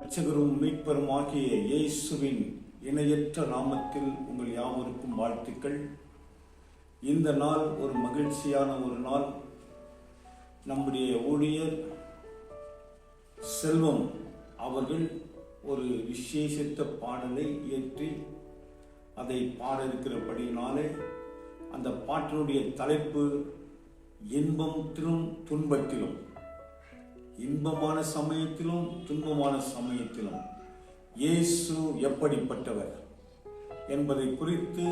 இரட்சகரும் மீட்பருமாகிய இயேசுவின் இணையற்ற நாமத்தில் உங்கள் யாவருக்கும் வாழ்த்துக்கள். இந்த நாள் ஒரு மகிழ்ச்சியான ஒரு நாள். நம்முடைய ஊழியர் செல்வம் அவர்கள் ஒரு விசேஷித்த பாடலை இயற்றி அதை பாட இருக்கிறபடியினாலே அந்த பாட்டினுடைய தலைப்பு இன்பத்திலும் துன்பத்திலும், இன்பமான சமயத்திலும் துன்பமான சமயத்திலும் இயேசு எப்படிப்பட்டவர் என்பதை குறித்து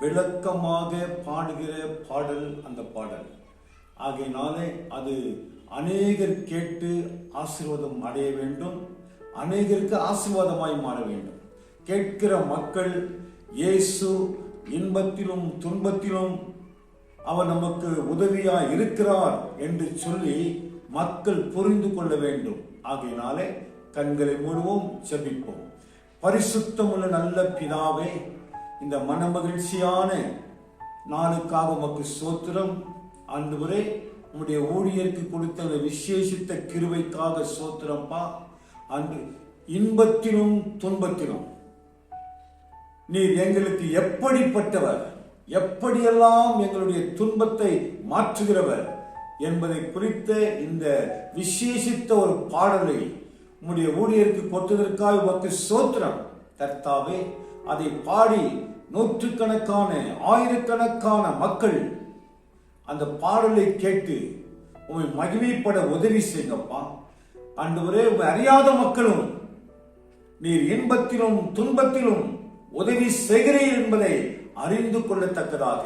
விளக்கமாக பாடுகிற பாடல் அந்த பாடல். ஆகையினாலே அது அநேகர் கேட்டு ஆசீர்வாதம் அடைய வேண்டும், அநேகருக்கு ஆசீர்வாதமாய் மாற வேண்டும். கேட்கிற மக்கள் இயேசு இன்பத்திலும் துன்பத்திலும் அவர் நமக்கு உதவியாய் இருக்கிறார் என்று சொல்லி மக்கள் புரிந்து கொள்ள வேண்டும். ஆகையினாலே கண்களை மூடுவோம், ஜெபிப்போம். பரிசுத்தமுள்ள நல்ல பிதாவே, இந்த மனமகிழ்ச்சியான நாளுக்காக உமக்கு ஸ்தோத்திரம். ஆண்டவரே, உம்முடைய ஊழியருக்கு கொடுத்த விசேஷித்த கிருபைக்காக ஸ்தோத்திரம்பா. அன்று இன்பத்திலும் துன்பத்திலும் நீர் எங்களுக்கு எப்படிப்பட்டவர், எப்படியெல்லாம் எங்களுடைய துன்பத்தை மாற்றுகிறவர் என்பதை குறித்த இந்த விசேஷித்த ஒரு பாடலை உம்முடைய ஊழியருக்கு கொடுத்ததற்காக உமக்கு ஸ்தோத்திரம். கர்த்தாவே, அதை பாடி நூற்றுக்கணக்கான ஆயிரக்கணக்கான மக்கள் அந்த பாடலை கேட்டு உம்மை மகிமைப்பட உதவி செய்யுங்கப்பா. ஆண்டவரே, உம்மை அறியாத மக்களும் நீர் இன்பத்திலும் துன்பத்திலும் உதவி செய்கிறீர் என்பதை அறிந்து கொள்ளத்தக்கதாக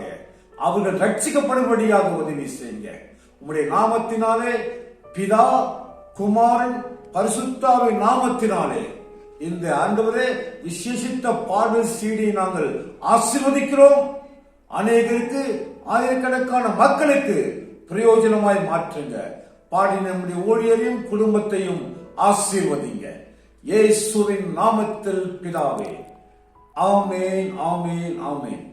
அவர்கள் ரட்சிக்கப்படும்படியாக உதவி செய்யுங்க. உம்முடைய நாமத்தினாலே, பிதா, குமாரன், பரிசுத்தாவின் நாமத்தினாலே இந்த ஆண்டவரே விசேஷித்த பாடல் சீடியை நாங்கள் ஆசீர்வதிக்கிறோம். அநேகருக்கு, ஆயிரக்கணக்கான மக்களுக்கு பிரயோஜனமாய் மாற்றுங்க. பாடின நம்முடைய ஊழியரையும் குடும்பத்தையும் ஆசீர்வதிங்க. இயேசுவின் நாமத்தில் பிதாவே, ஆமென், ஆமென், ஆமென்.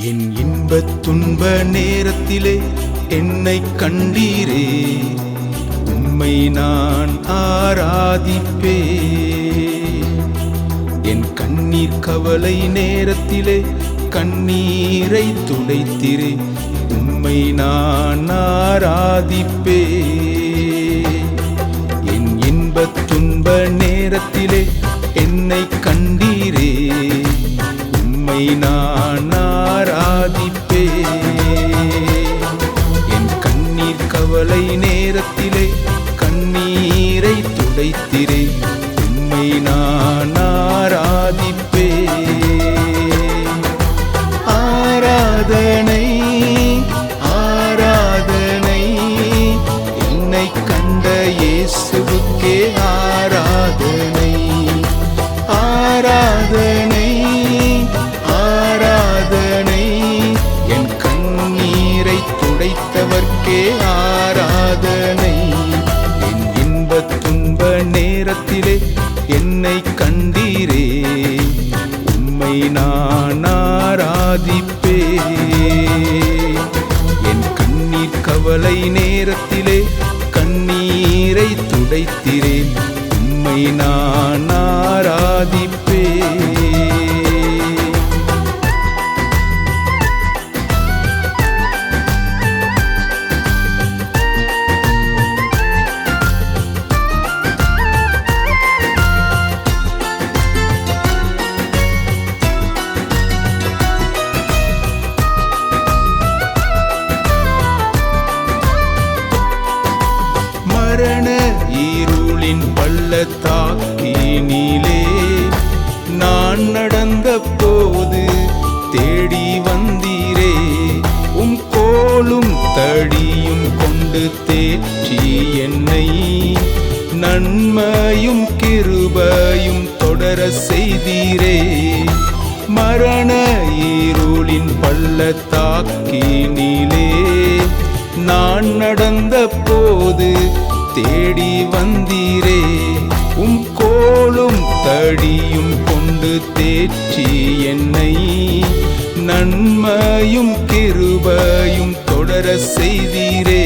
என் இன்பத் துன்ப நேரத்திலே என்னை கண்டீரே, உம்மை நான் ஆராதிப்பே. என் கண்ணீர் கவலை நேரத்திலே கண்ணீரை துடைத்திரே, உம்மை நான் ஆராதிப்பே. என் இன்பத் துன்ப நேரத்திலே என்னை கண்டீரே, உம்மை நான் ஆராதிப்பே. என் கண்ணீர் கவலை நேரத்திலே கண்ணீரை துடைத்திரே, உம்மை நான் ஆராதிப்பே. ஆராதனை, ஆராதனை, என்னை கண்ட இயேசுவுக்கே ஆராதனை. ஆராதனை, ஆராதனை, என் கண்ணீரை துடைத்தவர்க்கே ஆராதனை. என் இன்பத் துன்ப நேரத்திலே என்னை கண்டீரே, உம்மை நான் ஆராதிப்பே. என் கண்ணீர் கவலை நேரத்திலே கண்ணீரை துடைத்திரேன், உம்மை நான் ஆராதிப்பே. மரண இருளின் பள்ளத்தாக்கினிலே நான் நடந்த போது தேடி வந்தீரே, உம் தடியும் கொண்டு தேற்றி என்னை நன்மையும் கிருபையும் தொடர செய்தீரே. மரண இருளின் பள்ளத்தாக்கினிலே நான் நடந்த போது தேடி வந்தீரே. உம் கோலும் தடியும் கொண்டு தேற்றி என்னை நன்மையும் கிருபையும் தொடர செய்தீரே.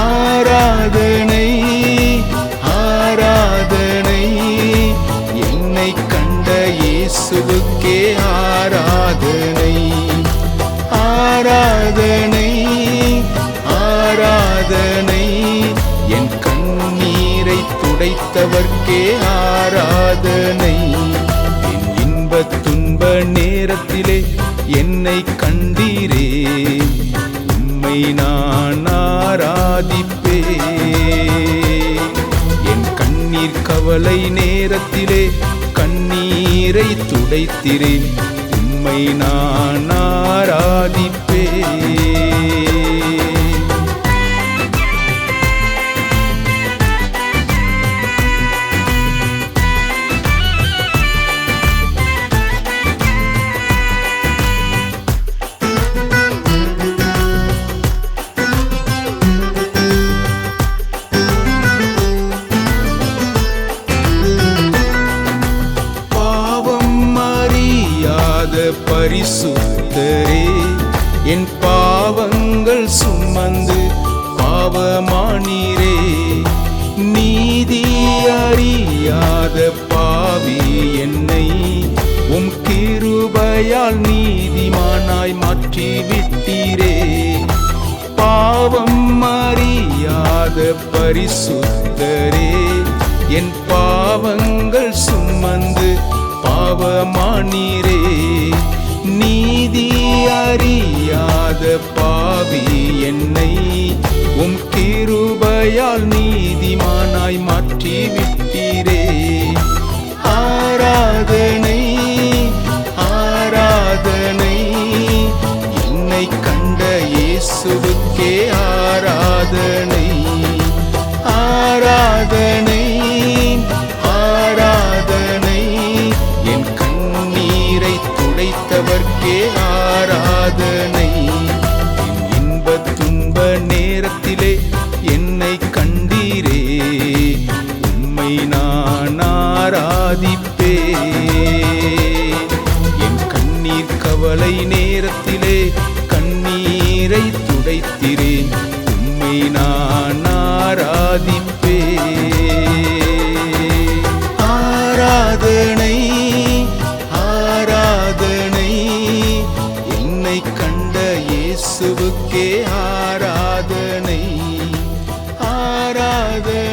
ஆராதனை ஆராதனை என்னை கண்ட இயேசுவுக்கே ஆராதனை. ஆராதனை ஆராதனை என் கண்ணீரை துடைத்தவர்க்கே ஆராதனை. என் இன்பத் துன்ப நேரத்திலே என்னை கண்டீரே, உம்மை நான் ஆராதிப்பேன். என் கண்ணீர் கவலை நேரத்திலே கண்ணீரை துடைத்திரேன், உம்மை நான் ஆராதிப்பேன். பரிசுத்தரே, என் பாவங்கள் சுமந்து பாவமானீரே. நீதி அறியாத பாவி என்னை உம் கிருபையால் நீதிமானாய் மாற்றி விட்டீரே. பாவம் அறியாத பரிசுத்தரே, என் பாவங்கள் சுமந்து பாவமானீரே. நீதி அறியாத பாவி என்னை உம் கிருபையால் நீதிமானாய் மாற்றி விட்டீரே. ஆராதனை ஆராதனை என்னை கண்ட இயேசுவுக்கே ஆராதனை. ஆராதனை ஆராதனை என் கண்ணீரை துடைத்தவர்க்கே ஆராதனை. என் இன்பத் துன்ப நேரத்திலே என்னை கண்டீரே, உம்மை நான் ஆராதிப்பேன். என் கண்ணீர் கவலை நேரத்திலே கண்ணீரை துடைத்திரேன், உம்மை நான் ஆராதிப்பேன். ஆராதனை ஆராதனை என்னை கண்ட இயேசுவுக்கே ஆராதனை. ஆராதனை